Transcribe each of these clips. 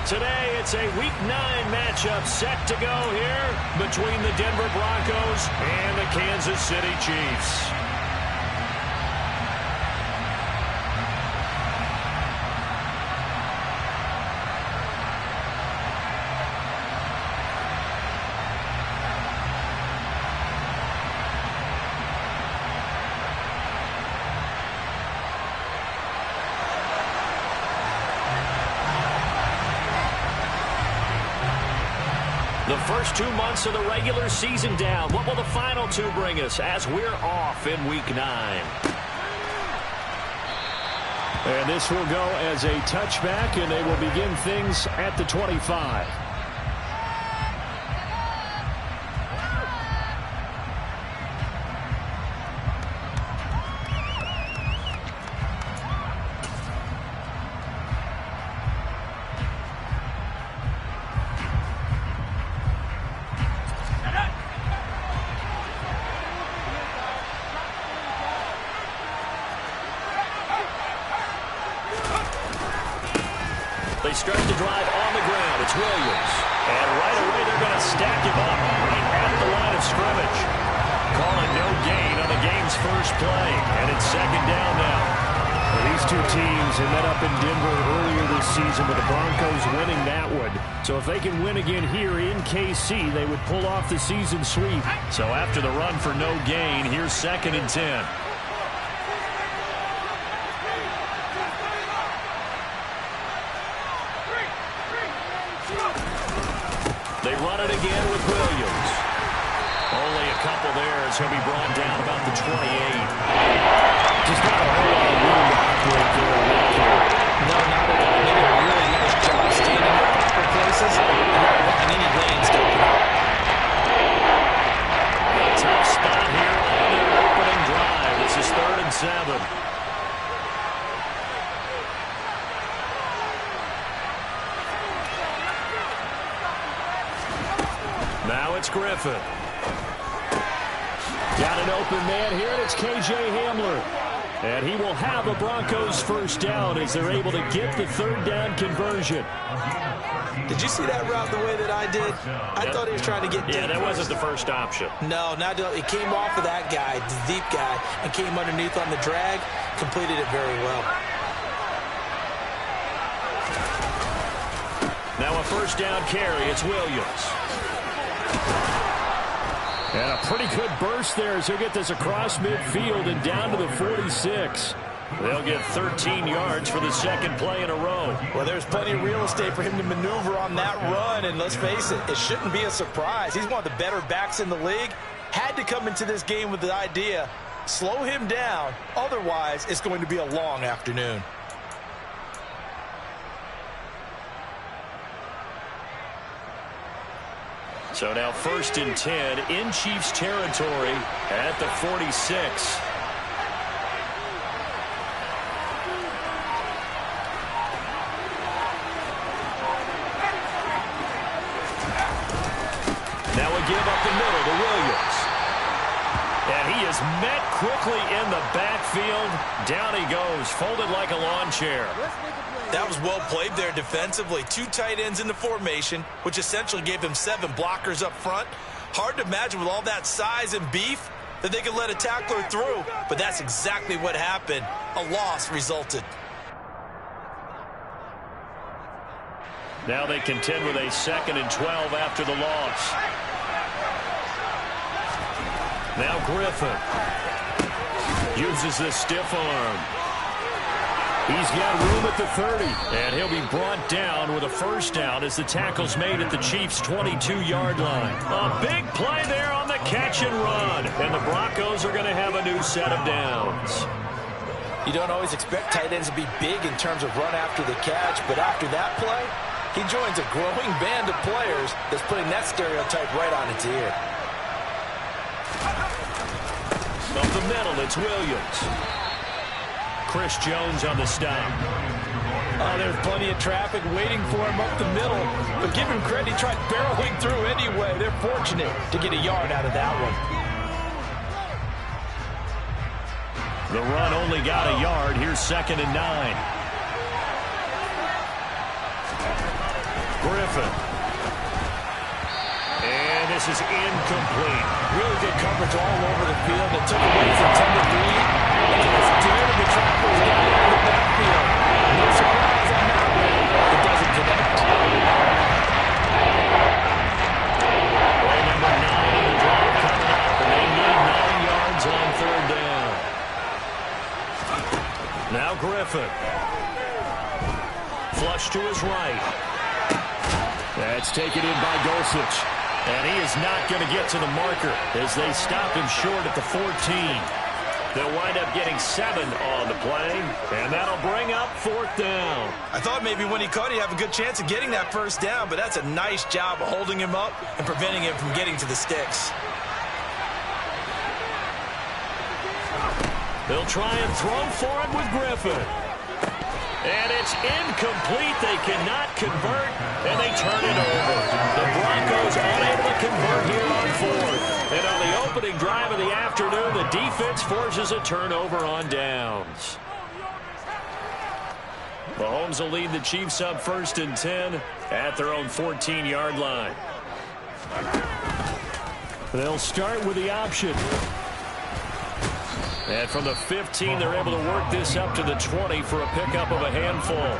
Today, it's a Week 9 matchup set to go here between the Denver Broncos and the Kansas City Chiefs. The first 2 months of the regular season down. What will the final 2 bring us as we're off in Week 9? And this will go as a touchback, and they will begin things at the 25. They start the drive on the ground. It's Williams. And right away, they're going to stack him up right at the line of scrimmage. Calling no gain on the game's first play. And it's second down now. Well, these two teams have met up in Denver earlier this season, with the Broncos winning that one. So if they can win again here in KC, they would pull off the season sweep. So after the run for no gain, here's 2nd and 10. They run it again with Williams. Only a couple there as he'll be brought down about the 28. Just not a whole lot of room to operate there. No, not at all. They did a really nice job standing in proper places and not letting any lanes to open up. Tough spot here on their opening drive. This is 3rd and 7. Now it's Griffin. Got an open man here, and it's K.J. Hamler. And he will have a Broncos first down as they're able to get the 3rd down conversion. Did you see that route the way that I did? I thought he was trying to get deep. Yeah, that wasn't the first option. No, it came off of that guy, the deep guy, and came underneath on the drag, completed it very well. Now a first down carry. It's Williams. And a pretty good burst there as he'll get this across midfield and down to the 46. They'll get 13 yards for the 2nd play in a row. Well, there's plenty of real estate for him to maneuver on that run, and let's face it, it shouldn't be a surprise. He's one of the better backs in the league. Had to come into this game with the idea, slow him down, otherwise it's going to be a long afternoon. So now 1st and 10 in Chiefs territory at the 46. Now a give up the middle to Williams. And he is met quickly in the backfield. Down he goes, folded like a lawn chair. That was well played there defensively. 2 tight ends in the formation, which essentially gave them 7 blockers up front. Hard to imagine with all that size and beef that they could let a tackler through, but that's exactly what happened. A loss resulted. Now they contend with a 2nd and 12 after the loss. Now Griffin uses the stiff arm. He's got room at the 30. And he'll be brought down with a first down as the tackle's made at the Chiefs' 22-yard line. A big play there on the catch and run. And the Broncos are going to have a new set of downs. You don't always expect tight ends to be big in terms of run after the catch, but after that play, he joins a growing band of players that's putting that stereotype right on its ear. Up the middle, it's Williams. Chris Jones on the stop. Oh, there's plenty of traffic waiting for him up the middle. But give him credit, he tried barreling through anyway. They're fortunate to get a yard out of that one. The run only got a yard. Here's 2nd and 9. Griffin. And this is incomplete. Really good coverage all over the field. It took away his intended lead. And he just dared the tackles down in the backfield. No surprise on that one. It doesn't connect. Play number 9 on the drive coming up. And they need 9 yards on third down. Now Griffin. Flush to his right. That's taken in by Dulcich. And he is not going to get to the marker as they stop him short at the 14. They'll wind up getting 7 on the play, and that'll bring up fourth down. I thought maybe when he caught it, he'd have a good chance of getting that first down, but that's a nice job of holding him up and preventing him from getting to the sticks. They'll try and throw for it with Griffin. And it's incomplete. They cannot convert, and they turn it over. The Broncos unable to convert here on fourth. And on the opening drive of the afternoon, the defense forces a turnover on downs. Mahomes will lead the Chiefs up 1st and 10 at their own 14-yard line. They'll start with the option. And from the 15, they're able to work this up to the 20 for a pickup of a handful.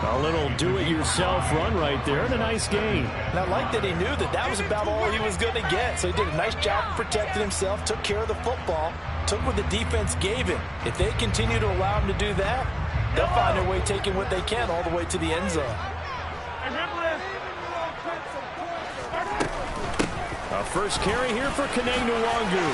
A little do-it-yourself run right there, and a nice gain. And I like that he knew that that was about all he was going to get. So he did a nice job of protecting himself, took care of the football, took what the defense gave him. If they continue to allow him to do that, they'll find their way taking what they can all the way to the end zone. A first carry here for Kene Nwangu.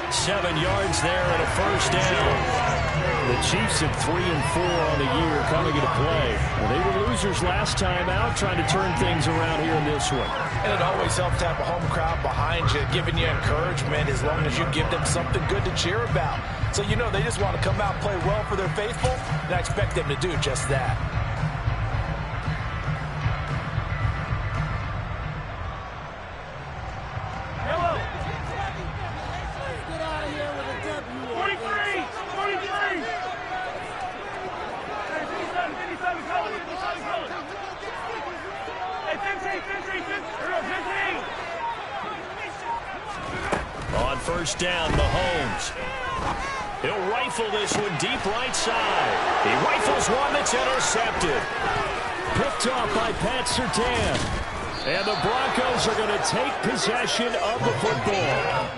7 yards there and a first down. The Chiefs at 3-4 on the year coming into play. Well, they were losers last time out, trying to turn things around here in this one. And it always helps to have a home crowd behind you, giving you encouragement as long as you give them something good to cheer about. So you know they just want to come out and play well for their faithful, and I expect them to do just that. On first down, Mahomes. He'll rifle this one deep right side. He rifles one that's intercepted. Picked off by Pat Surtain. And the Broncos are going to take possession of the football.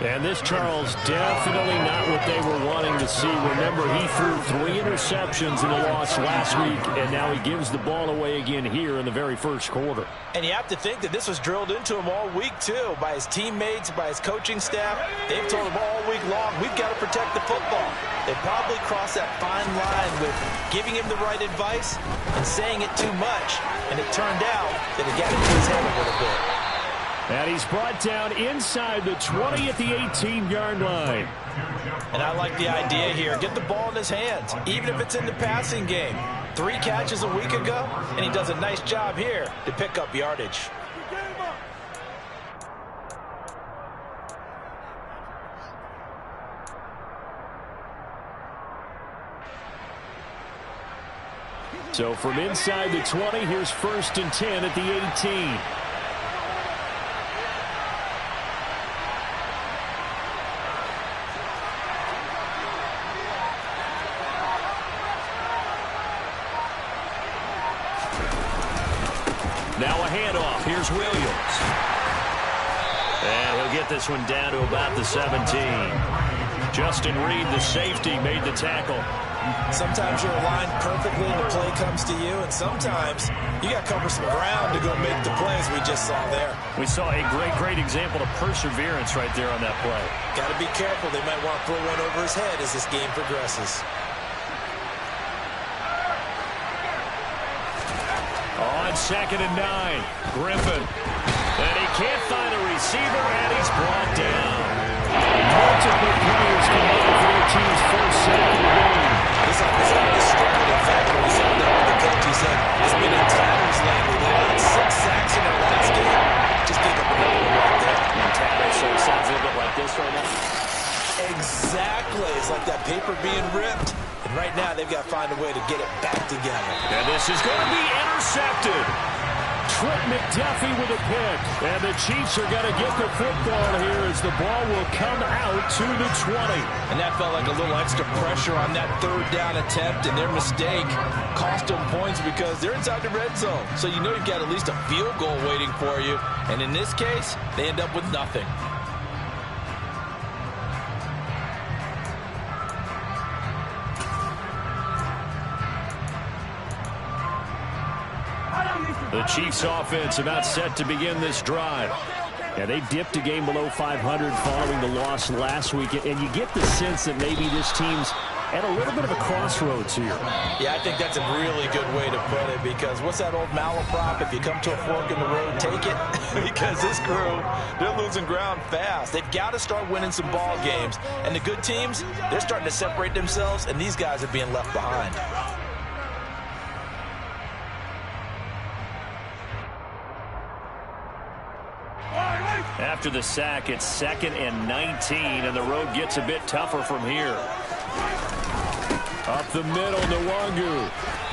And this, Charles, definitely not what they were wanting to see. Remember, he threw 3 interceptions in the loss last week, and now he gives the ball away again here in the very first quarter. And you have to think that this was drilled into him all week, too, by his teammates, by his coaching staff. They've told him all week long, we've got to protect the football. They probably crossed that fine line with giving him the right advice and saying it too much. And it turned out that it got into his head a little bit. And he's brought down inside the 20 at the 18-yard line. And I like the idea here. Get the ball in his hands, even if it's in the passing game. 3 catches a week ago, and he does a nice job here to pick up yardage. So from inside the 20, here's 1st and 10 at the 18. Now a handoff. Here's Williams. And he'll get this one down to about the 17. Justin Reed, the safety, made the tackle. Sometimes you're aligned perfectly and the play comes to you, and sometimes you got to cover some ground to go make the plays we just saw there. We saw a great example of perseverance right there on that play. Got to be careful. They might want to throw one over his head as this game progresses. On 2nd and 9, Griffin. And he can't find a receiver, and he's brought down. Multiple players combined for their team's first sack of the game. This offense is struggling. In fact, when we sat down with the coach, he said it's been in tatters lately. They had 6 sacks in their last game. Just gave up another one right there. And tatters, so it sounds a little bit like this right now. Exactly. It's like that paper being ripped. And right now, they've got to find a way to get it back together. And this is going to be intercepted. Trent McDuffie with a pick. And the Chiefs are going to get the football here as the ball will come out to the 20. And that felt like a little extra pressure on that third down attempt, and their mistake cost them points because they're inside the red zone. So you know you've got at least a field goal waiting for you. And in this case, they end up with nothing. The Chiefs offense about set to begin this drive. Yeah, they dipped a game below 500 following the loss last week, and you get the sense that maybe this team's at a little bit of a crossroads here. Yeah, I think that's a really good way to put it, because what's that old malaprop? If you come to a fork in the road, take it. Because this crew, they're losing ground fast. They've got to start winning some ball games. And the good teams, they're starting to separate themselves, and these guys are being left behind. After the sack, it's 2nd and 19, and the road gets a bit tougher from here. Up the middle, Nwangu.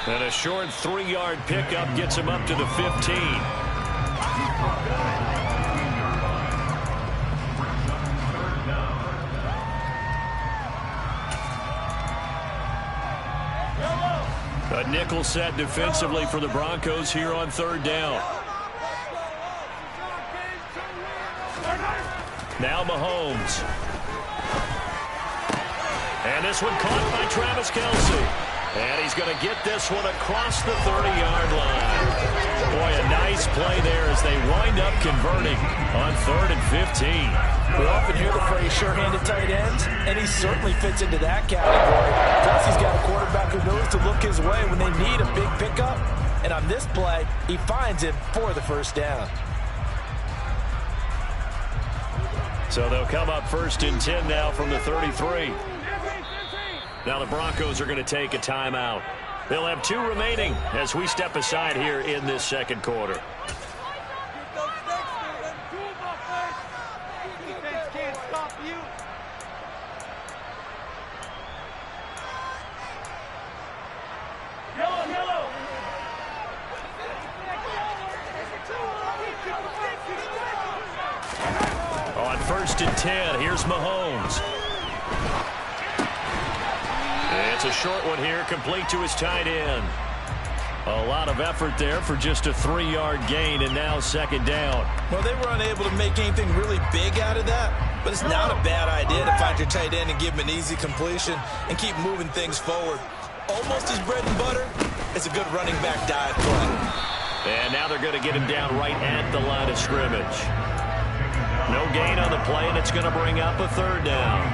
And a short 3-yard pickup gets him up to the 15. A nickel set defensively for the Broncos here on 3rd down. Now Mahomes. And this one caught by Travis Kelce. And he's going to get this one across the 30-yard line. Boy, a nice play there as they wind up converting on 3rd and 15. We often hear the phrase sure-handed tight ends, and he certainly fits into that category. Plus, he's got a quarterback who knows to look his way when they need a big pickup. And on this play, he finds it for the 1st down. So they'll come up 1st and 10 now from the 33. Now the Broncos are going to take a timeout. They'll have 2 remaining as we step aside here in this 2nd quarter. On 1st and 10, here's Mahomes. It's a short one here, complete to his tight end. A lot of effort there for just a 3-yard gain, and now 2nd down. Well, they were unable to make anything really big out of that, but it's not a bad idea to find your tight end and give him an easy completion and keep moving things forward. Almost his bread and butter. It's a good running back dive play. And now they're going to get him down right at the line of scrimmage. No gain on the play, and it's going to bring up a 3rd down.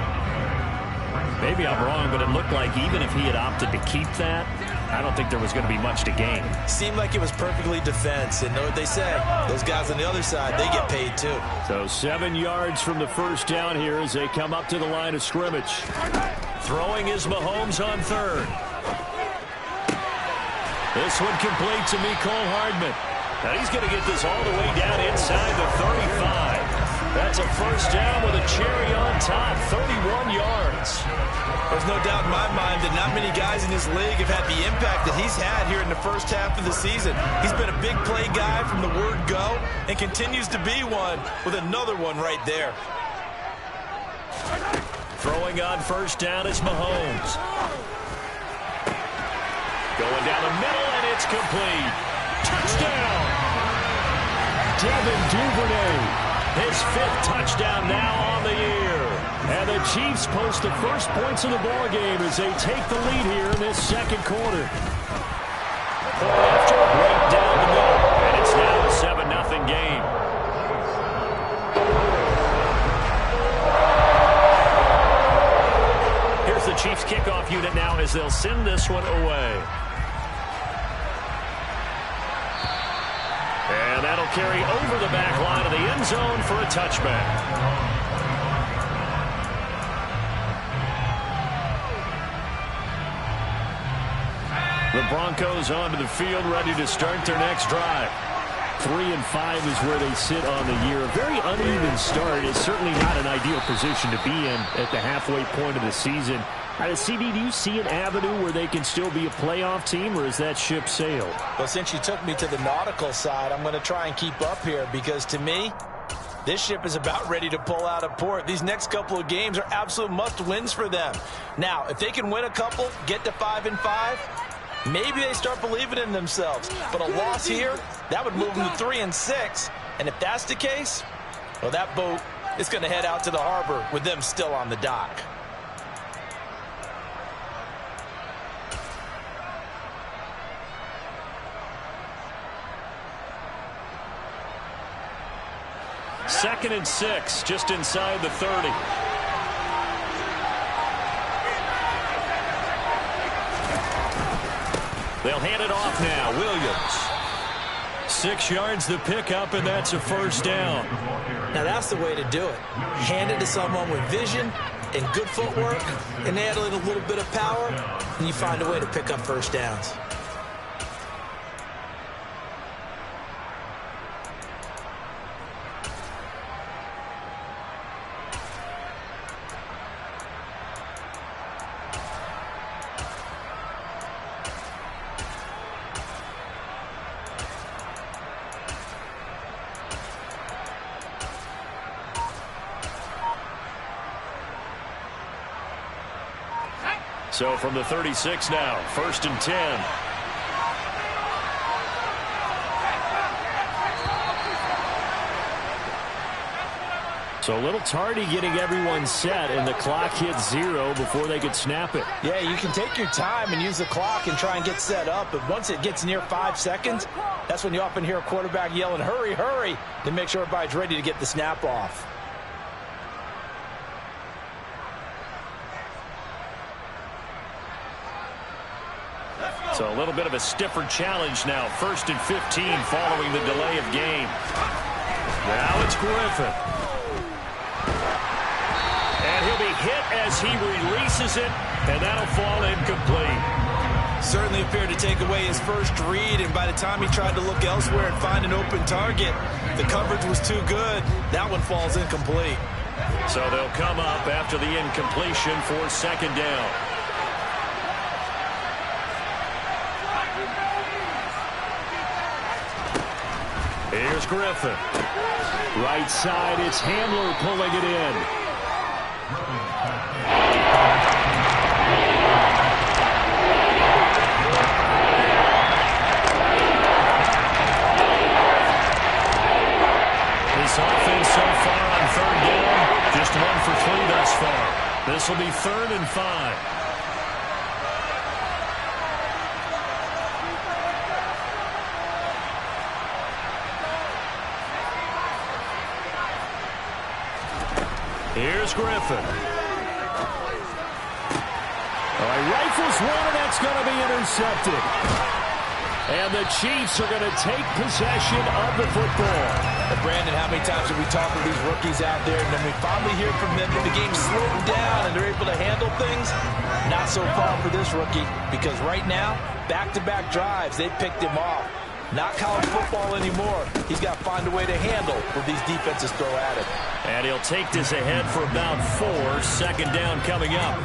Maybe I'm wrong, but it looked like even if he had opted to keep that, I don't think there was going to be much to gain. Seemed like it was perfectly defense, and know what they say. Those guys on the other side, they get paid too. So 7 yards from the 1st down here as they come up to the line of scrimmage. Throwing is Mahomes on 3rd. This one complete to Mecole Hardman. Now he's going to get this all the way down inside the 35. That's a 1st down with a cherry on top, 31 yards. There's no doubt in my mind that not many guys in this league have had the impact that he's had here in the 1st half of the season. He's been a big play guy from the word go and continues to be one with another one right there. Throwing on 1st down is Mahomes. Going down the middle, and it's complete. Touchdown! Devin Duvernay. His 5th touchdown now on the year. And the Chiefs post the first points of the ball game as they take the lead here in this 2nd quarter. After a break down the middle, and it's now a 7-0 game. Here's the Chiefs kickoff unit now as they'll send this one away. And that'll carry over the back line of the end zone for a touchback. The Broncos onto the field, ready to start their next drive. 3-5 is where they sit on the year. A very uneven start. It's certainly not an ideal position to be in at the halfway point of the season. CD, do you see an avenue where they can still be a playoff team, or is that ship sailed? Well, since you took me to the nautical side, I'm going to try and keep up here because, to me, this ship is about ready to pull out of port. These next couple of games are absolute must-wins for them. Now, if they can win a couple, get to 5-5, maybe they start believing in themselves. But a loss here, that would move them to 3-6. And if that's the case, well, that boat is going to head out to the harbor with them still on the dock. Second and 6, just inside the 30. They'll hand it off now. Williams. 6 yards the pickup, and that's a first down. Now that's the way to do it. Hand it to someone with vision and good footwork, and add in a little bit of power, and you find a way to pick up first downs. So from the 36 now, 1st and 10. So a little tardy getting everyone set, and the clock hits 0 before they could snap it. Yeah, you can take your time and use the clock and try and get set up, but once it gets near 5 seconds, that's when you often hear a quarterback yelling, hurry, hurry, to make sure everybody's ready to get the snap off. So a little bit of a stiffer challenge now. 1st and 15 following the delay of game. Now it's Griffin. And he'll be hit as he releases it, and that'll fall incomplete. Certainly appeared to take away his first read, and by the time he tried to look elsewhere and find an open target, the coverage was too good. That one falls incomplete. So they'll come up after the incompletion for 2nd down. Here's Griffin. Right side, it's Hamler pulling it in. This offense so far on 3rd down, just 1 for 3 thus far. This will be 3rd and 5. Here's Griffin. All right, rifles one, and that's going to be intercepted. And the Chiefs are going to take possession of the football. And Brandon, how many times have we talked to these rookies out there, and then we finally hear from them that the game's slowed down and they're able to handle things? Not so far for this rookie, because right now, back-to-back drives, they picked him off. Not college football anymore. He's got to find a way to handle what these defenses throw at him. And he'll take this ahead for about 4. 2nd down coming up.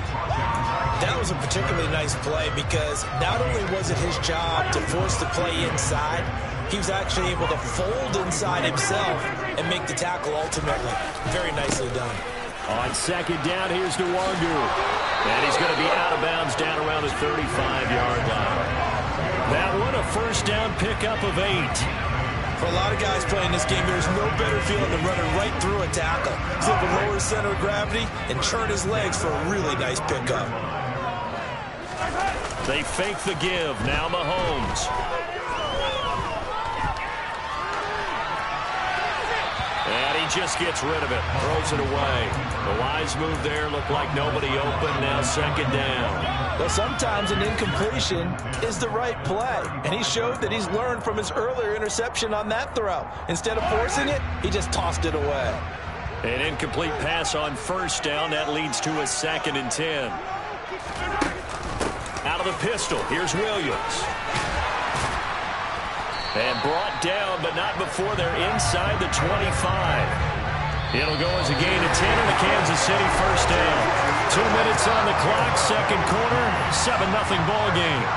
That was a particularly nice play because not only was it his job to force the play inside, he was actually able to fold inside himself and make the tackle ultimately. Very nicely done. On 2nd down, here's Nwangu. And he's going to be out of bounds down around the 35-yard line. That one, a 1st down pickup of 8. For a lot of guys playing this game, there's no better feeling than running right through a tackle. He's able to lower his center of gravity and turn his legs for a really nice pickup. They fake the give. Now Mahomes. And he just gets rid of it. Throws it away. The wise move there. Looked like nobody open. Now 2nd down. Well, sometimes an incompletion is the right play. And he showed that he's learned from his earlier interception on that throw. Instead of forcing it, he just tossed it away. An incomplete pass on 1st down. That leads to a 2nd and 10. Out of the pistol. Here's Williams. And brought down, but not before they're inside the 25. It'll go as a gain of 10 and a Kansas City first down. 2 minutes on the clock, second quarter, 7-0 ball game.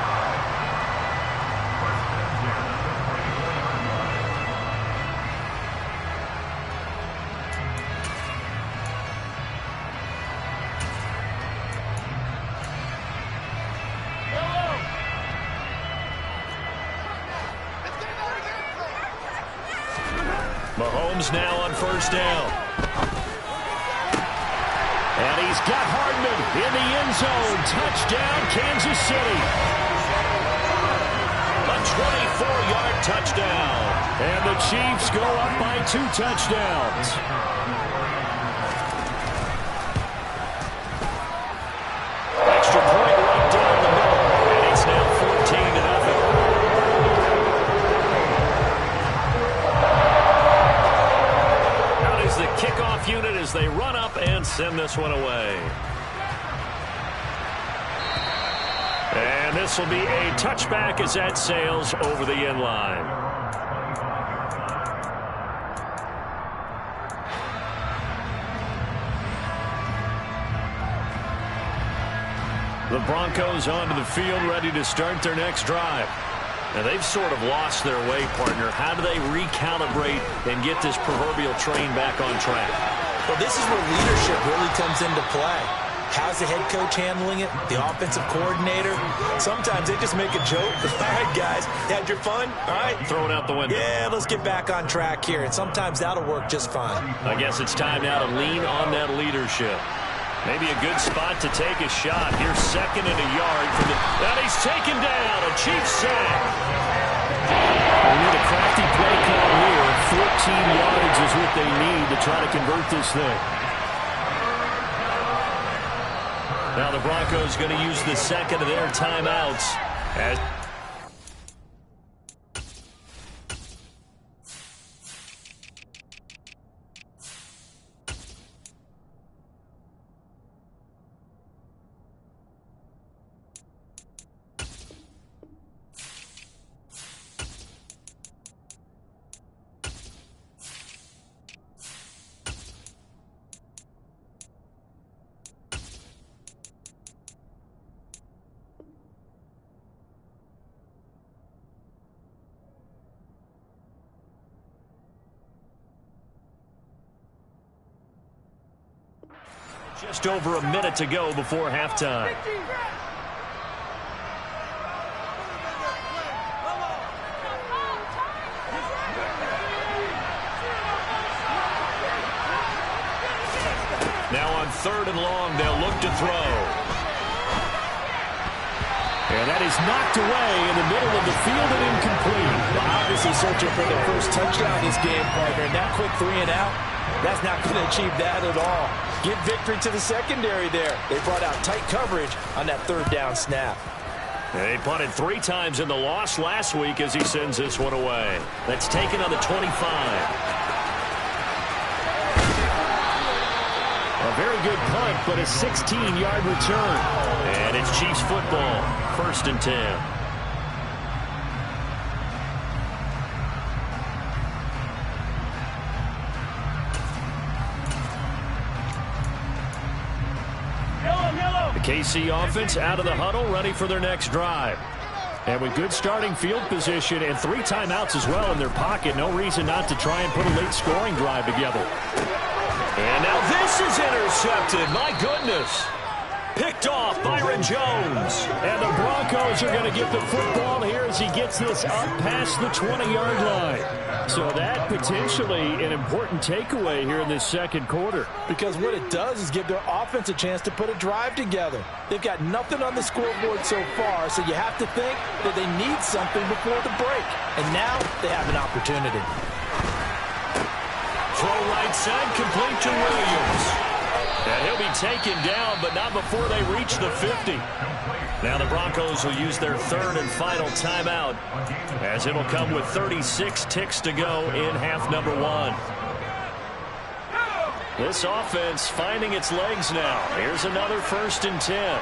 Mahomes now on first down. And he's got Hardman in the end zone. Touchdown, Kansas City. A 24-yard touchdown. And the Chiefs go up by 2 touchdowns. Extra point right down the middle. And it's now 14-0. The kickoff unit as they run up and send this one away. And this will be a touchback as that sails over the end line. The Broncos onto the field ready to start their next drive. Now, they've sort of lost their way, partner. How do they recalibrate and get this proverbial train back on track? Well, this is where leadership really comes into play. How's the head coach handling it? The offensive coordinator? Sometimes they just make a joke. All right, guys, had your fun? All right. Throw it out the window. Yeah, let's get back on track here. And sometimes that'll work just fine. I guess it's time now to lean on that leadership. Maybe a good spot to take a shot. Here's second and a yard from the... And he's taken down. A Chiefs sack. We need a crafty play call here. 14 yards is what they need to try to convert this thing. Now the Broncos going to use the second of their timeouts as... Just over a minute to go before halftime. Now on third and long, they'll look to throw. And that is knocked away in the middle of the field and incomplete. Well, obviously searching for their first touchdown this game, partner. And that quick 3 and out, that's not going to achieve that at all. Give victory to the secondary there. They brought out tight coverage on that third down snap. They punted 3 times in the loss last week as he sends this one away. That's taken on the 25. A very good punt, but a 16-yard return. And it's Chiefs football, 1st and 10. KC offense out of the huddle, ready for their next drive. And with good starting field position and 3 timeouts as well in their pocket, no reason not to try and put a late scoring drive together. And now this is intercepted. My goodness. Picked off Byron Jones. And the Broncos are going to get the football here as he gets this up past the 20-yard line. So that potentially an important takeaway here in this second quarter. Because what it does is give their offense a chance to put a drive together. They've got nothing on the scoreboard so far, so you have to think that they need something before the break. And now they have an opportunity. Throw right side, complete to Williams. And he'll be taken down, but not before they reach the 50. Now the Broncos will use their 3rd and final timeout, as it'll come with 36 ticks to go in half number 1. This offense finding its legs now. Here's another 1st and 10.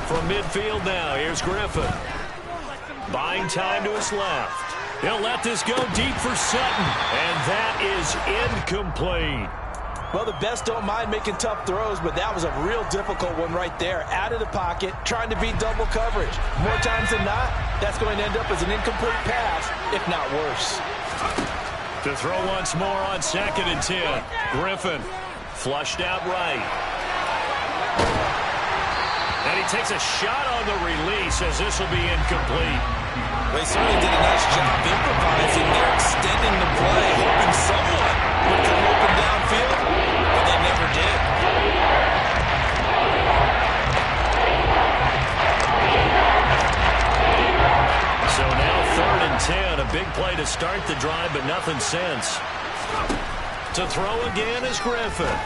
From midfield now, here's Griffin. Buying time to his left. He'll let this go deep for Sutton. And that is incomplete. Well, the best don't mind making tough throws, but that was a real difficult one right there. Out of the pocket, trying to beat double coverage. More times than not, that's going to end up as an incomplete pass, if not worse. To throw once more on 2nd and 10. Griffin flushed out right. And he takes a shot on the release as this will be incomplete. They certainly did a nice job improvising there, extending the play, hoping someone would come open downfield, but they never did. So now 3rd and 10, a big play to start the drive, but nothing since. To throw again is Griffin.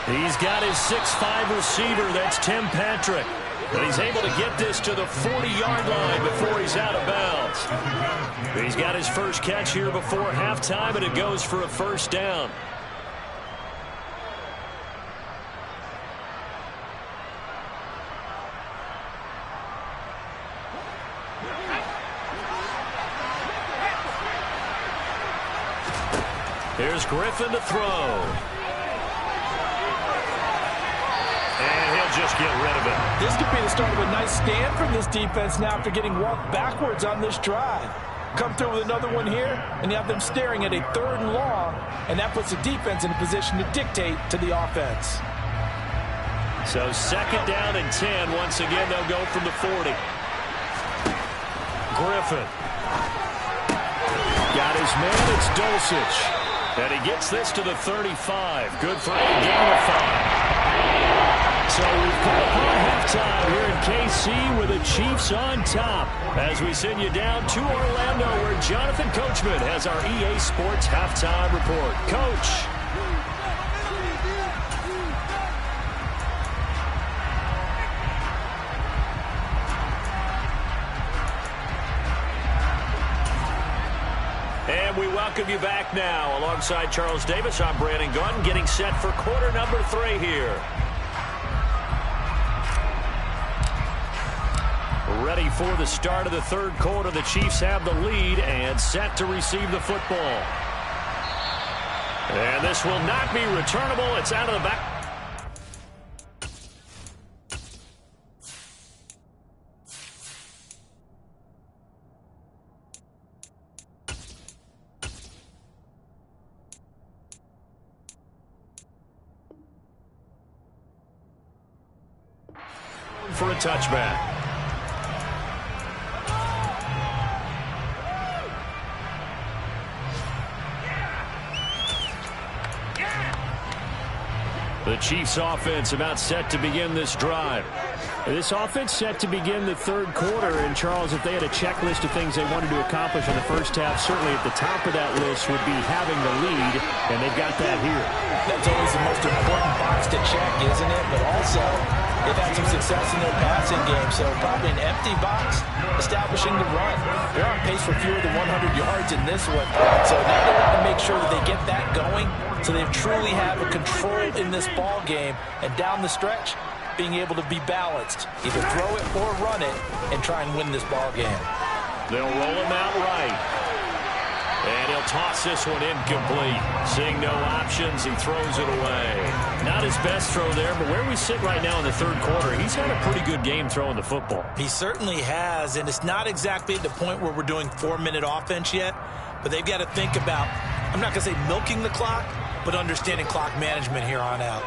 He's got his 6'5" receiver, that's Tim Patrick. And he's able to get this to the 40-yard line before he's out of bounds. He's got his first catch here before halftime, and it goes for a first down. Here's Griffin to throw. And he'll just get rid of it. This could be the start of a nice stand from this defense now after getting walked backwards on this drive. Come through with another one here, and you have them staring at a 3rd and long, and that puts the defense in a position to dictate to the offense. So 2nd down and 10. Once again, they'll go from the 40. Griffin. Got his man, it's Dulcich. And he gets this to the 35. Good for a gain of 5. So we've come upon halftime here in KC with the Chiefs on top as we send you down to Orlando where Jonathan Coachman has our EA Sports halftime report. Coach. And we welcome you back now. Alongside Charles Davis, I'm Brandon Gunn, getting set for quarter number 3 here. Ready for the start of the 3rd quarter. The Chiefs have the lead and set to receive the football. And this will not be returnable. It's out of the back. For a touchback. The Chiefs offense about set to begin this drive. This offense set to begin the 3rd quarter. And, Charles, if they had a checklist of things they wanted to accomplish in the first half, certainly at the top of that list would be having the lead, and they've got that here. That's always the most important box to check, isn't it? But also, they've had some success in their passing game, so probably an empty box establishing the run. They're on pace for fewer than 100 yards in this one. So now they want to make sure that they get that going so they truly have a control in this ball game, and down the stretch, being able to be balanced. Either throw it or run it and try and win this ball game. They'll roll him out right. And he'll toss this one incomplete. Seeing no options, he throws it away. Not his best throw there, but where we sit right now in the 3rd quarter, he's had a pretty good game throwing the football. He certainly has, and it's not exactly at the point where we're doing 4-minute offense yet, but they've got to think about, I'm not going to say milking the clock, but understanding clock management here on out.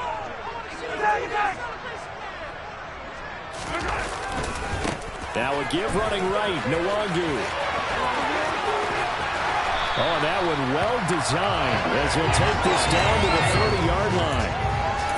Now a give running right, Nwangu. Oh, that one well designed as he'll take this down to the 30-yard line.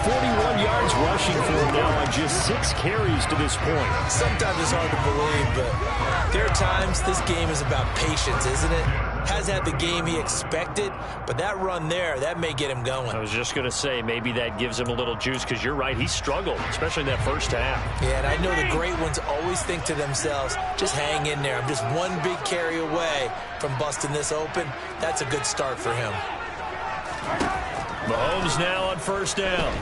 41 yards rushing for him now on just 6 carries to this point. Sometimes it's hard to believe, but there are times this game is about patience, isn't it? Has had the game he expected, but that run there, that may get him going. I was just going to say, maybe that gives him a little juice, because you're right, he struggled, especially in that first half. Yeah, and I know the great ones always think to themselves, just hang in there. I'm just one big carry away from busting this open. That's a good start for him. Mahomes now on first down.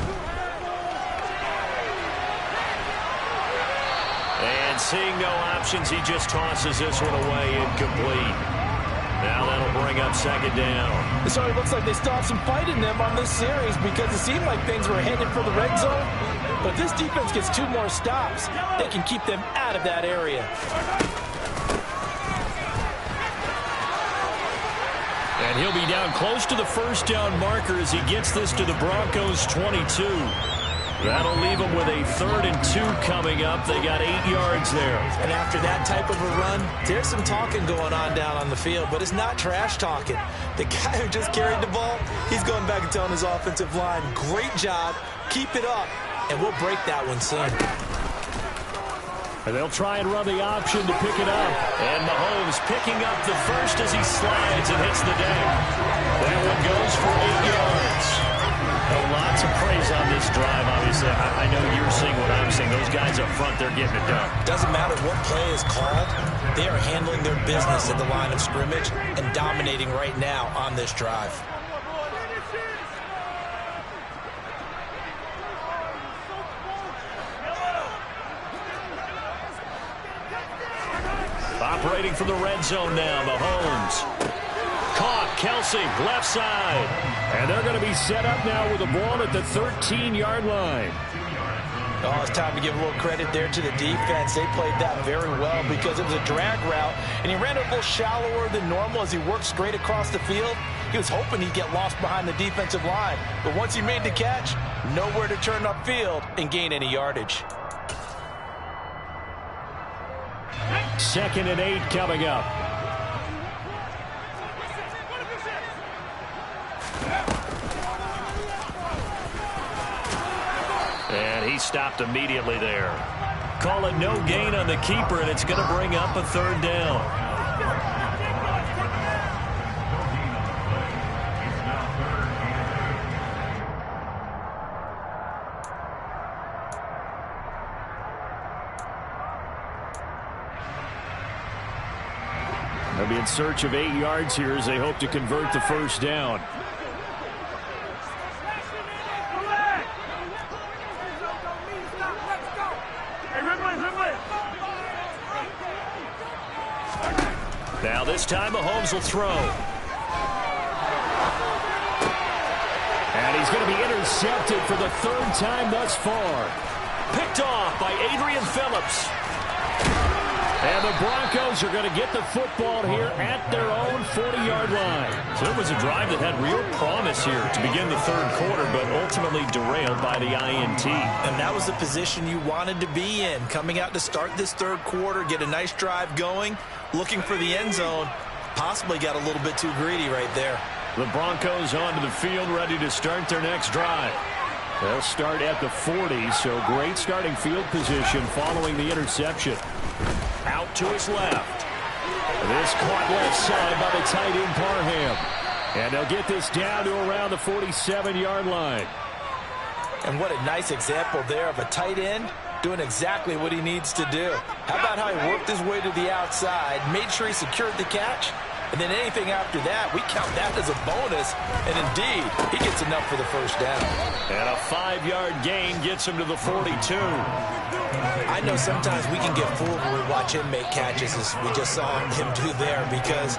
And And seeing no options, he just tosses this one away incomplete. Now that'll bring up second down. It already looks like they still have some fight in them on this series because it seemed like things were headed for the red zone. But if this defense gets 2 more stops, they can keep them out of that area. And he'll be down close to the first down marker as he gets this to the Broncos 22. That'll leave them with a 3rd and 2 coming up. They got 8 yards there. And after that type of a run, there's some talking going on down on the field, but it's not trash talking. The guy who just carried the ball, he's going back and telling his offensive line, great job, keep it up, and we'll break that one soon. And they'll try and run the option to pick it up. And Mahomes picking up the first as he slides and hits the deck. That one goes for 8 yards. Well, lots of praise on this drive, obviously. I know you're seeing what I'm seeing. Those guys up front, they're getting it done. Doesn't matter what play is called. They are handling their business at the line of scrimmage and dominating right now on this drive. Operating from the red zone now, Mahomes. Caught, Kelsey, left side. And they're going to be set up now with the ball at the 13-yard line. Oh, it's time to give a little credit there to the defense. They played that very well because it was a drag route, and he ran it a little shallower than normal as he worked straight across the field. He was hoping he'd get lost behind the defensive line, but once he made the catch, nowhere to turn upfield and gain any yardage. 2nd and 8 coming up. And he stopped immediately there. Call it no gain on the keeper, and it's going to bring up a 3rd down. They'll be in search of 8 yards here as they hope to convert the first down. Now this time Mahomes will throw. And he's going to be intercepted for the 3rd time thus far. Picked off by Adrian Phillips. And the Broncos are going to get the football here at their own 40-yard line. So it was a drive that had real promise here to begin the 3rd quarter, but ultimately derailed by the INT. And that was the position you wanted to be in, coming out to start this 3rd quarter, get a nice drive going, looking for the end zone. Possibly got a little bit too greedy right there. The Broncos onto the field, ready to start their next drive. They'll start at the 40, so great starting field position following the interception. Out to his left. This caught left side by the tight end Parham. And they'll get this down to around the 47-yard line. And what a nice example there of a tight end doing exactly what he needs to do. How about how he worked his way to the outside, made sure he secured the catch, and then anything after that, we count that as a bonus. And indeed, he gets enough for the first down. And a 5-yard gain gets him to the 42. I know sometimes we can get fooled when we watch him make catches, as we just saw him do there, because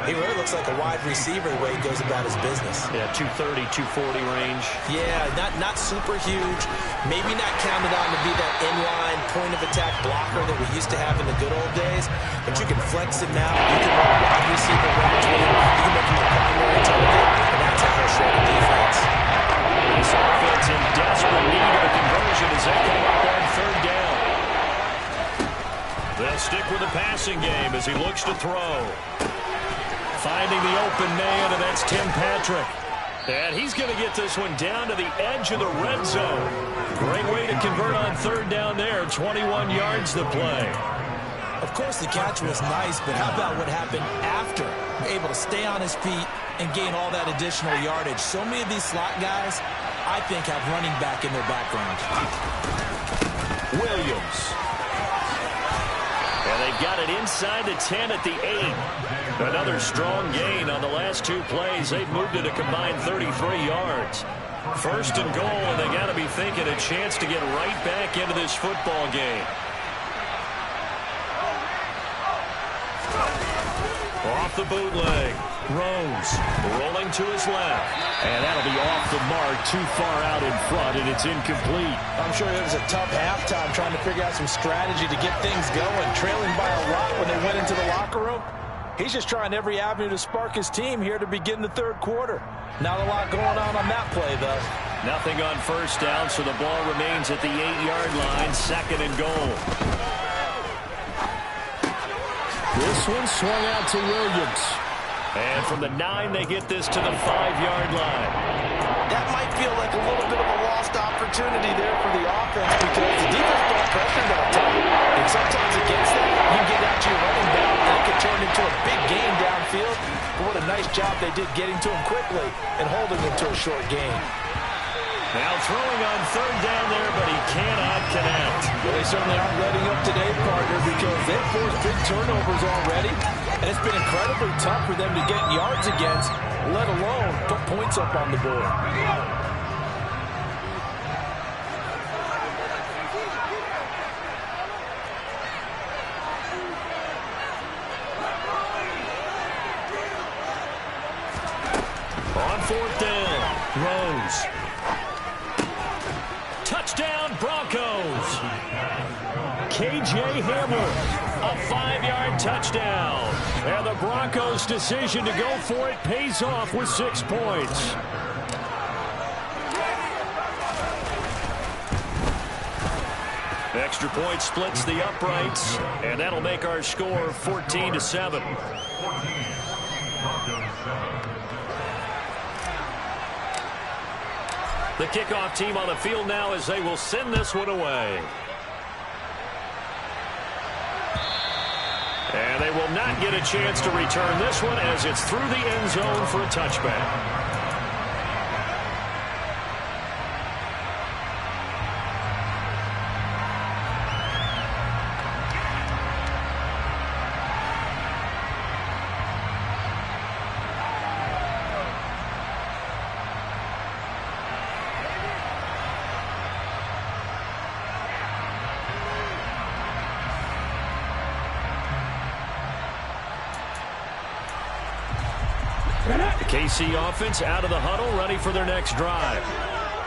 he really looks like a wide receiver the way he goes about his business. Yeah, 230, 240 range. Yeah, not super huge. Maybe not counted on to be that inline point-of-attack blocker that we used to have in the good old days, but you can flex him now. You can run a wide receiver run between him. You can make him a primary target, and that's how he'll show the defense. This offense in desperate need of a conversion as they come up on 3rd down. They'll stick with the passing game as he looks to throw. Finding the open man, and that's Tim Patrick. And he's going to get this one down to the edge of the red zone. Great way to convert on 3rd down there. 21 yards to play. Of course, the catch was nice, but how about what happened after? Able to stay on his feet and gain all that additional yardage. So many of these slot guys, I think, have running back in their background. Williams. And they've got it inside the 10 at the 8. Another strong gain on the last 2 plays. They've moved it a combined 33 yards. 1st and goal, and they got to be thinking a chance to get right back into this football game. Off the bootleg. Rose rolling to his left. And that'll be off the mark, too far out in front, and it's incomplete. I'm sure it was a tough halftime trying to figure out some strategy to get things going, trailing by a lot when they went into the locker room. He's just trying every avenue to spark his team here to begin the third quarter. Not a lot going on that play, though. Nothing on first down, so the ball remains at the 8-yard line, 2nd and goal. This one swung out to Williams. And from the 9, they get this to the 5-yard line. That might feel like a little bit of a lost opportunity there for the offense because the defense brought pressure that time. And sometimes against that, you can get out to your running back and it can turn into a big gain downfield. But what a nice job they did getting to him quickly and holding him to a short gain. Now throwing on 3rd down there, but he cannot connect. Well, they certainly aren't letting up today, partner, because they've forced big turnovers already. And it's been incredibly tough for them to get yards against, let alone put points up on the board. On 4th down, Rose. Touchdown, Broncos. KJ Hamler, a 5-yard touchdown. And the Broncos' decision to go for it pays off with 6 points. Extra point splits the uprights, and that'll make our score 14-7. The kickoff team on the field now as they will send this one away. And they will not get a chance to return this one as it's through the end zone for a touchback. KC offense out of the huddle, ready for their next drive.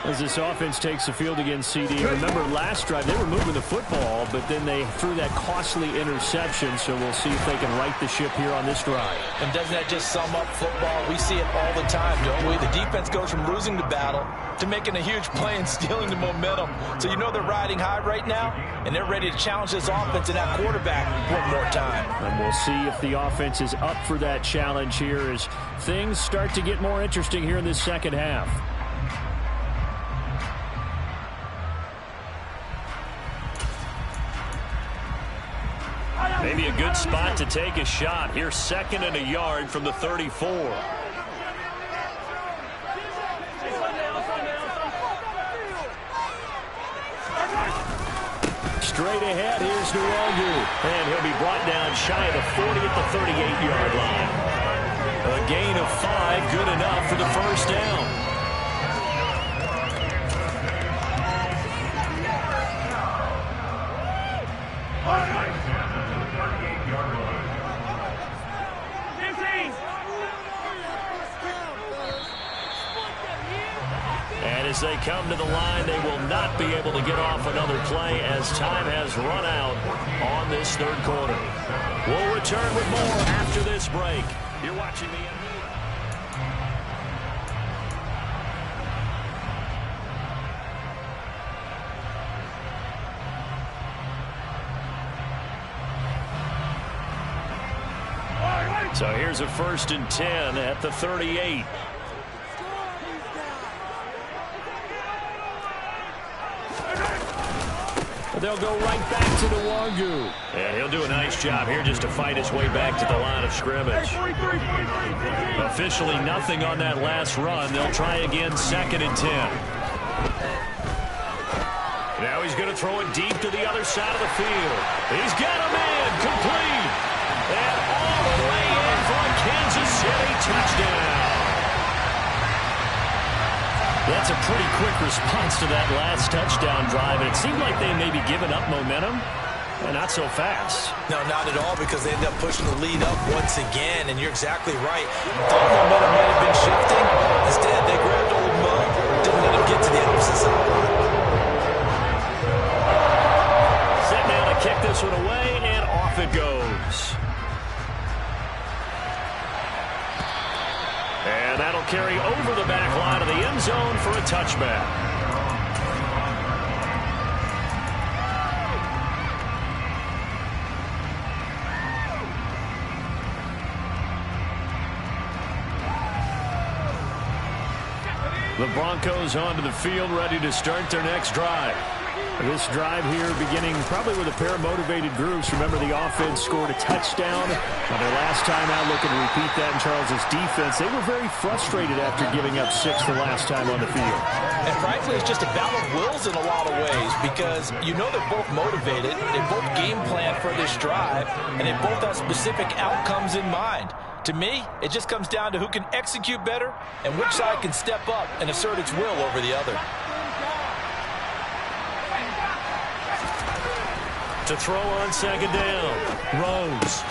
As this offense takes the field against CD. Remember last drive, they were moving the football, but then they threw that costly interception, so we'll see if they can right the ship here on this drive. And doesn't that just sum up football? We see it all the time, don't we? The defense goes from losing the battle to making a huge play and stealing the momentum. So you know they're riding high right now, and they're ready to challenge this offense and that quarterback one more time. And we'll see if the offense is up for that challenge here as things start to get more interesting here in this second half. Maybe a good spot to take a shot. Here's 2nd and a yard from the 34. Straight ahead, here's Nwangwu. And he'll be brought down shy of the 40 at the 38-yard line. A gain of 5, good enough for the first down. And as they come to the line, they will not be able to get off another play as time has run out on this third quarter. We'll return with more after this break. You're watching the NBA. So here's a 1st and 10 at the 38. They'll go right back to Nwangwu. And he'll do a nice job here just to fight his way back to the line of scrimmage. Officially nothing on that last run. They'll try again 2nd and 10. Now he's going to throw it deep to the other side of the field. He's got a man complete. And all the way in for a Kansas City touchdown. That's a pretty quick response to that last touchdown drive. And it seemed like they may be giving up momentum. And not so fast. No, not at all, because they end up pushing the lead up once again, and you're exactly right. Thought momentum might have been shifting. Instead, they grabbed Old Mo. Didn't let him get to the opposite sideline. Set now to kick this one away, and off it goes. And that'll carry over the back line of the end zone for a touchback. The Broncos onto the field, ready to start their next drive. This drive here beginning probably with a pair of motivated groups. Remember, the offense scored a touchdown on their last time out, looking to repeat that in Charles' defense. They were very frustrated after giving up 6 the last time on the field. And frankly, it's just a battle of wills in a lot of ways, because you know they're both motivated, they both game plan for this drive, and they both have specific outcomes in mind. To me, it just comes down to who can execute better and which side can step up and assert its will over the other. To throw on second down. Rose.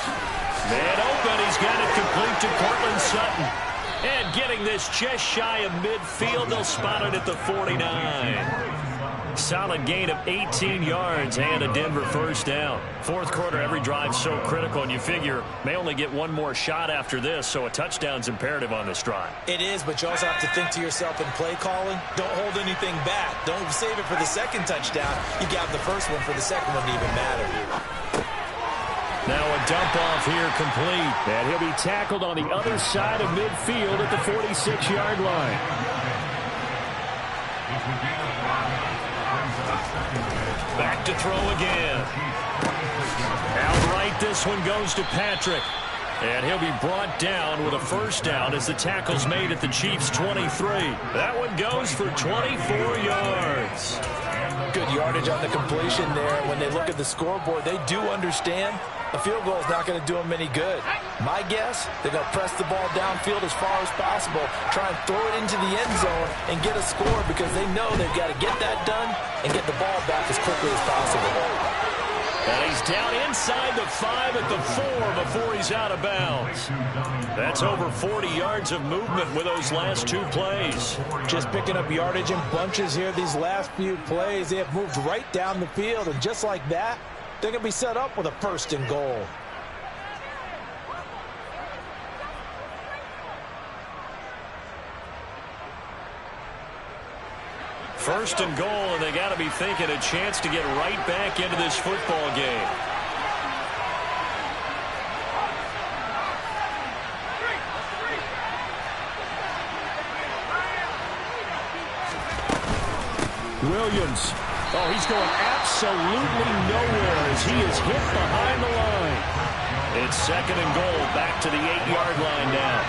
Man open. He's got it complete to Cortland Sutton. And getting this just shy of midfield. They'll spot it at the 49. Solid gain of 18 yards and a Denver first down. Fourth quarter, every drive so critical, and you figure may only get one more shot after this, so a touchdown's imperative on this drive. It is, but you also have to think to yourself in play calling. Don't hold anything back. Don't save it for the second touchdown. You got the first one for the second one to even matter. Now a dump off here complete. And he'll be tackled on the other side of midfield at the 46-yard line. Back to throw again. Outright, this one goes to Patrick. And he'll be brought down with a first down as the tackle's made at the Chiefs' 23. That one goes for 24 yards. Good yardage on the completion there. When they look at the scoreboard, they do understand a field goal is not going to do them any good. My guess, they're going to press the ball downfield as far as possible, try and throw it into the end zone and get a score, because they know they've got to get that done and get the ball back as quickly as possible. And he's down inside the 5 at the 4 before he's out of bounds. That's over 40 yards of movement with those last 2 plays. Just picking up yardage in bunches here these last few plays. They have moved right down the field, and just like that, they're going to be set up with a first and goal. First and goal, and they got to be thinking a chance to get right back into this football game. Williams. Oh, he's going absolutely nowhere as he is hit behind the line. It's second and goal, back to the 8-yard line now.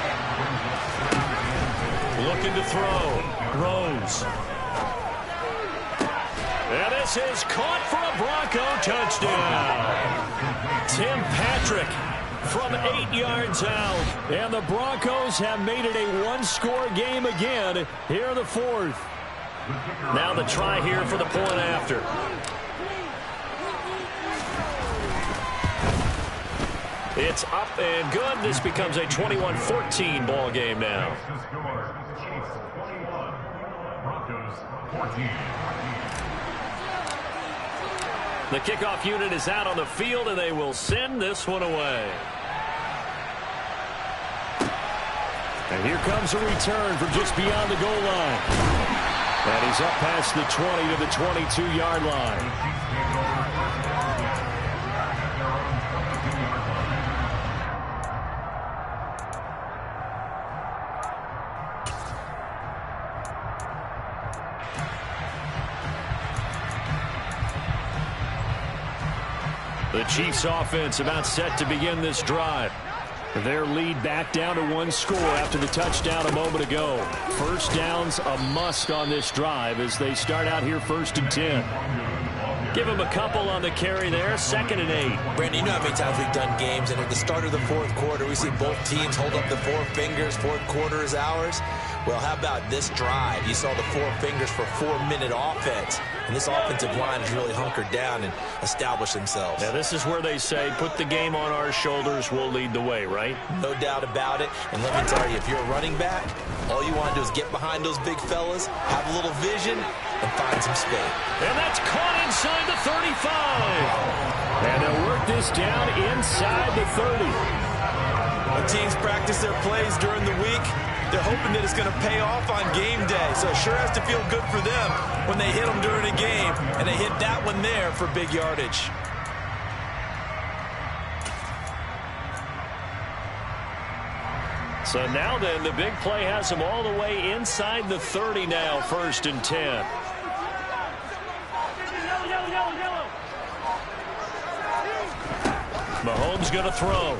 Looking to throw. Rose. And this is caught for a Bronco touchdown. Tim Patrick from 8 yards out. And the Broncos have made it a one-score game again here in the fourth. Now the try here for the point after. It's up and good. This becomes a 21-14 ball game now. The kickoff unit is out on the field, and they will send this one away. And here comes a return from just beyond the goal line. And he's up past the 20 to the 22-yard line. The Chiefs offense about set to begin this drive. Their lead back down to 1 score after the touchdown a moment ago. First down's a must on this drive as they start out here 1st and 10. Give them a couple on the carry there, 2nd and 8. Brandon, you know how many times we've done games, and at the start of the fourth quarter, we see both teams hold up the 4 fingers, fourth quarter is ours. Well, how about this drive? You saw the 4 fingers for 4-minute offense. And this offensive line has really hunkered down and established themselves. Now, this is where they say, put the game on our shoulders, we'll lead the way, right? No doubt about it. And let me tell you, if you're a running back, all you want to do is get behind those big fellas, have a little vision, and find some space. And that's caught inside the 35. And they'll work this down inside the 30. When teams practice their plays during the week, they're hoping that it's going to pay off on game day. So it sure has to feel good for them when they hit them during a game. And they hit that one there for big yardage. So now then, the big play has them all the way inside the 30 now, 1st and 10. Mahomes going to throw.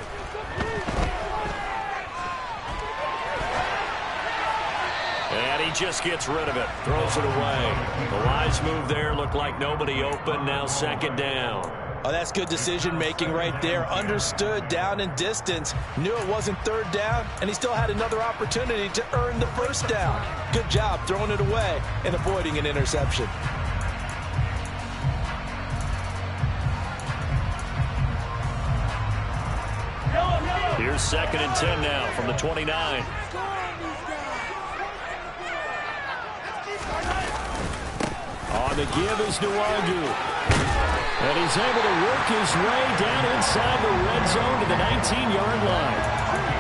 And he just gets rid of it. Throws it away. The wise move there. Looked like nobody open. Now 2nd down. Oh, that's good decision-making right there. Understood down and distance. Knew it wasn't 3rd down, and he still had another opportunity to earn the 1st down. Good job throwing it away and avoiding an interception. Here's 2nd and 10 now from the 29. On the give is Nwangu. And he's able to work his way down inside the red zone to the 19-yard line.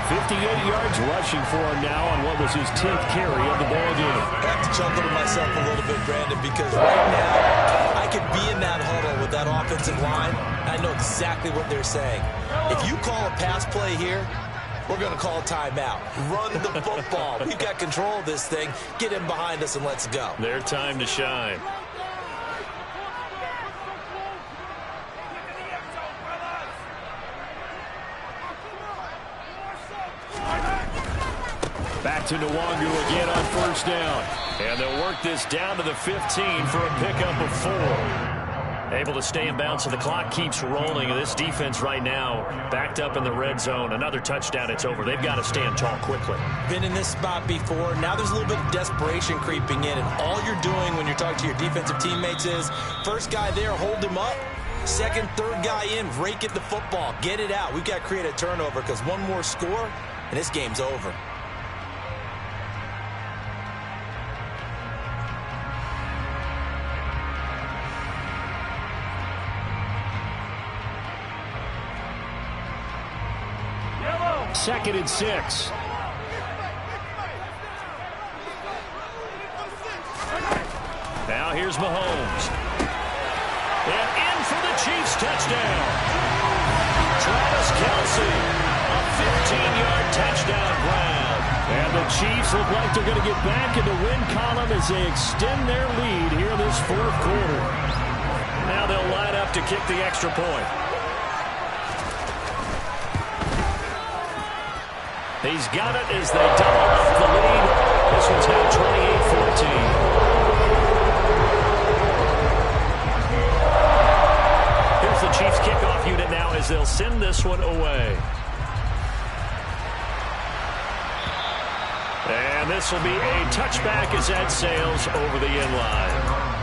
58 yards rushing for him now on what was his 10th carry of the ballgame. I have to chuckle to myself a little bit, Brandon, because right now I could be in that huddle with that offensive line. I know exactly what they're saying. If you call a pass play here, we're going to call a timeout. Run the football. We've got control of this thing. Get him behind us and let's go. Their time to shine. Back to Nwangu again on 1st down. And they'll work this down to the 15 for a pickup of 4. Able to stay in bounds, so the clock keeps rolling. And this defense right now backed up in the red zone. Another touchdown, it's over. They've got to stand tall quickly. Been in this spot before. Now there's a little bit of desperation creeping in. And all you're doing when you're talking to your defensive teammates is, first guy there, hold him up. 2nd, 3rd guy in, rake at the football. Get it out. We've got to create a turnover because one more score, and this game's over. Second and 6. Now here's Mahomes. And in for the Chiefs touchdown. Travis Kelce, a 15-yard touchdown grab. And the Chiefs look like they're going to get back in the win column as they extend their lead here this 4th quarter. Now they'll line up to kick the extra point. He's got it as they double up the lead. This one's now 28-14. Here's the Chiefs kickoff unit now as they'll send this one away. And this will be a touchback as that sails over the end line.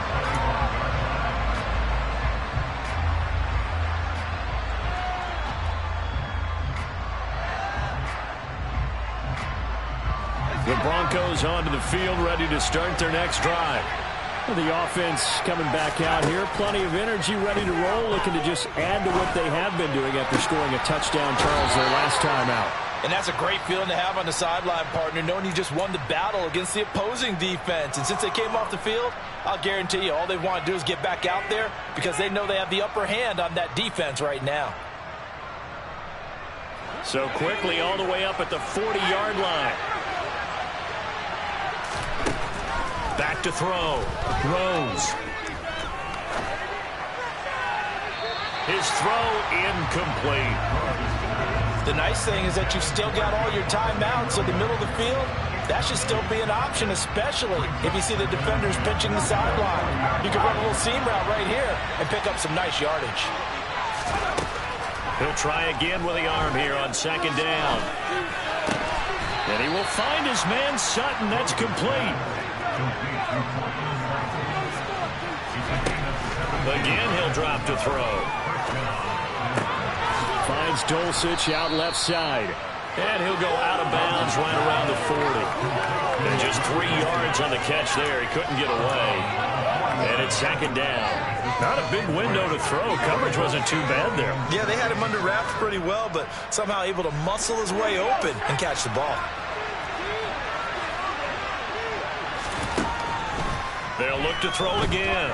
The Broncos onto the field, ready to start their next drive. The offense coming back out here. Plenty of energy, ready to roll, looking to just add to what they have been doing after scoring a touchdown, Charles, their last time out. And that's a great feeling to have on the sideline, partner, knowing you just won the battle against the opposing defense. And since they came off the field, I'll guarantee you all they want to do is get back out there because they know they have the upper hand on that defense right now. So quickly all the way up at the 40-yard line. Back to throw. Rose. His throw incomplete. The nice thing is that you've still got all your timeouts, so the middle of the field, that should still be an option, especially if you see the defenders pinching the sideline. You can run a little seam route right here and pick up some nice yardage. He'll try again with the arm here on 2nd down. And he will find his man Sutton. That's complete. Again, he'll drop to throw. Finds Dulcich out left side. And he'll go out of bounds right around the 40. And just 3 yards on the catch there. He couldn't get away. And it's second down. Not a big window to throw. Coverage wasn't too bad there. Yeah, they had him under wraps pretty well, but somehow able to muscle his way open and catch the ball. They'll look to throw again.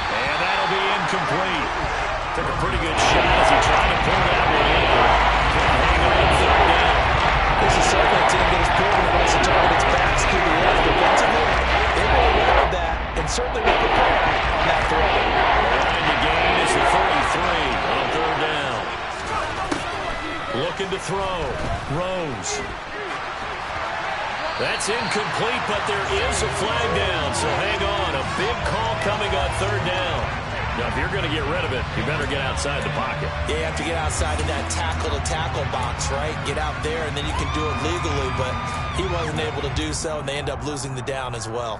And that'll be incomplete. Took a pretty good shot as he tried to pull that one in. Couldn't hang on third down. This is certainly a team that has proven it wants to target its backs to the edge defensively. They were aware of that and certainly were prepared on that throw. The line to gain is the 33 on third down. Looking to throw. Rose. That's incomplete, but there is a flag down, so hang on. A big call coming on third down. Now, if you're going to get rid of it, you better get outside the pocket. Yeah, you have to get outside of that tackle-to-tackle box, right? Get out there, and then you can do it legally, but he wasn't able to do so, and they end up losing the down as well.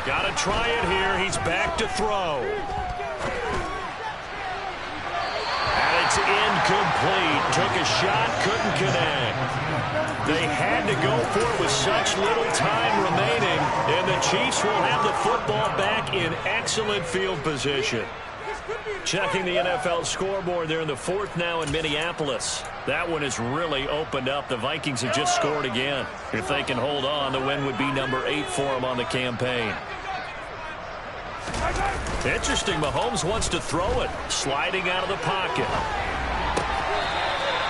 Got to try it here. He's back to throw. And it's incomplete. Took a shot, couldn't connect. They had to go for it with such little time remaining, and the Chiefs will have the football back in excellent field position. Checking the NFL scoreboard, they're in the 4th now in Minneapolis. That one has really opened up. The Vikings have just scored again. If they can hold on, the win would be number 8 for them on the campaign. Interesting, Mahomes wants to throw it. Sliding out of the pocket.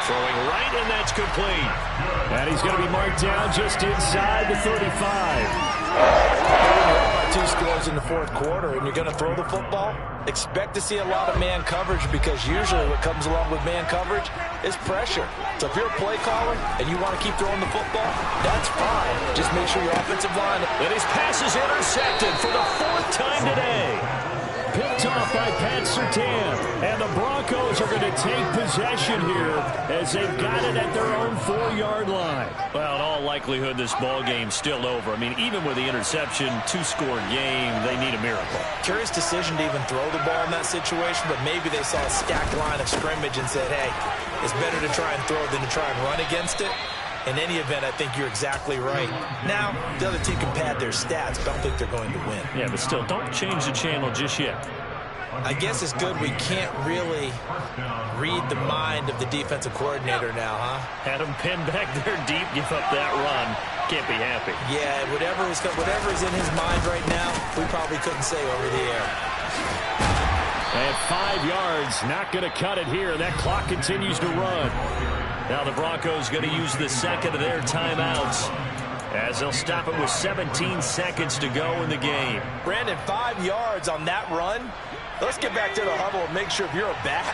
Throwing right, and that's complete. And he's going to be marked down just inside the 35. 2 scores in the 4th quarter, and you're going to throw the football? Expect to see a lot of man coverage, because usually what comes along with man coverage is pressure. So if you're a play caller and you want to keep throwing the football, that's fine. Just make sure your offensive line... And his pass is intercepted for the 4th time today. Picked off by Pat Surtain. And the Broncos are going to take possession here as they've got it at their own 4-yard line. Well, in all likelihood, this ball game's still over. I mean, even with the interception, 2-score game, they need a miracle. Curious decision to even throw the ball in that situation, but maybe they saw a stacked line of scrimmage and said, hey, it's better to try and throw than to try and run against it. In any event, I think you're exactly right. Now, the other team can pad their stats, but I don't think they're going to win. Yeah, but still, don't change the channel just yet. I guess it's good we can't really read the mind of the defensive coordinator now, huh? Had him pinned back there deep, give up that run. Can't be happy. Yeah, whatever is in his mind right now, we probably couldn't say over the air. And 5 yards, not going to cut it here. That clock continues to run. Now the Broncos going to use the second of their timeouts as they'll stop it with 17 seconds to go in the game. Brandon, 5 yards on that run. Let's get back to the huddle and make sure if you're a back,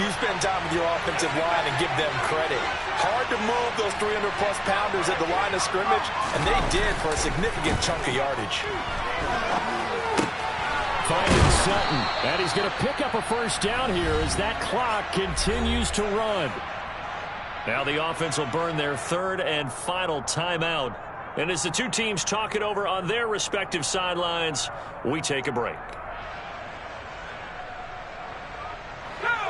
you spend time with your offensive line and give them credit. Hard to move those 300-plus pounders at the line of scrimmage, and they did for a significant chunk of yardage. Finding Sutton, and he's going to pick up a first down here as that clock continues to run. Now the offense will burn their 3rd and final timeout. And as the two teams talk it over on their respective sidelines, we take a break.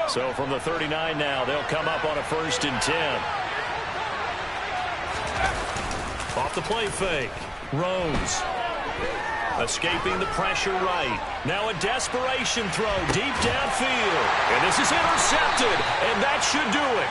So from the 39 now, they'll come up on a 1st and 10. Off the play fake. Rose. Escaping the pressure right. Now a desperation throw deep downfield. And this is intercepted. And that should do it.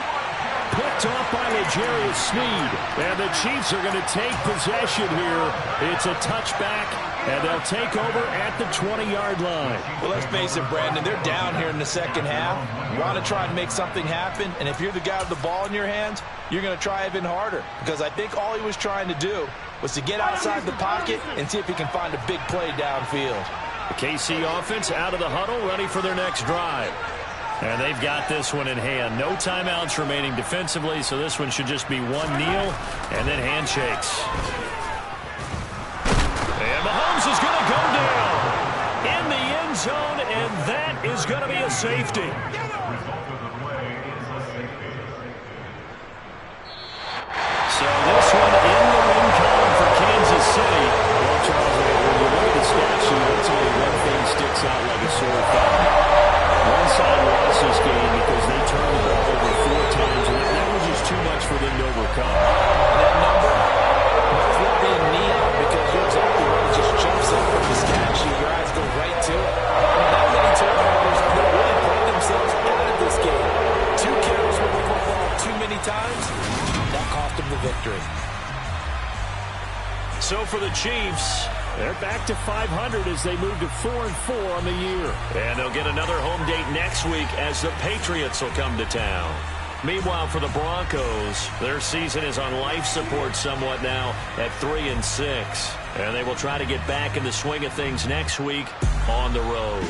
Picked off by L'Jarius Sneed. And the Chiefs are going to take possession here. It's a touchback, and they'll take over at the 20-yard line. Well, let's face it, Brandon, they're down here in the second half. You want to try and make something happen, and if you're the guy with the ball in your hands, you're going to try even harder, because I think all he was trying to do was to get outside the pocket and see if he can find a big play downfield. The KC offense out of the huddle, ready for their next drive. And they've got this one in hand. No timeouts remaining defensively, so this one should just be one kneel and then handshakes. And Mahomes is going to go down in the end zone, and that is going to be a safety. So this one in the win column for Kansas City. Well, Charles, when you look at the stat sheet, ultimately one thing sticks out like a sore thumb. One side lost this game because they turned the ball over 4 times, and that was just too much for them to overcome. That number might as well be a neon because you're exactly right. It just jumps up from the stat sheet. Your eyes go right to it. That many turnovers that really played themselves out of this game. 2 kills with the football too many times. That cost them the victory. So for the Chiefs, they're back to 500 as they move to 4-4 on the year. And they'll get another home date next week as the Patriots will come to town. Meanwhile, for the Broncos, their season is on life support somewhat now at 3-6. And they will try to get back in the swing of things next week on the road.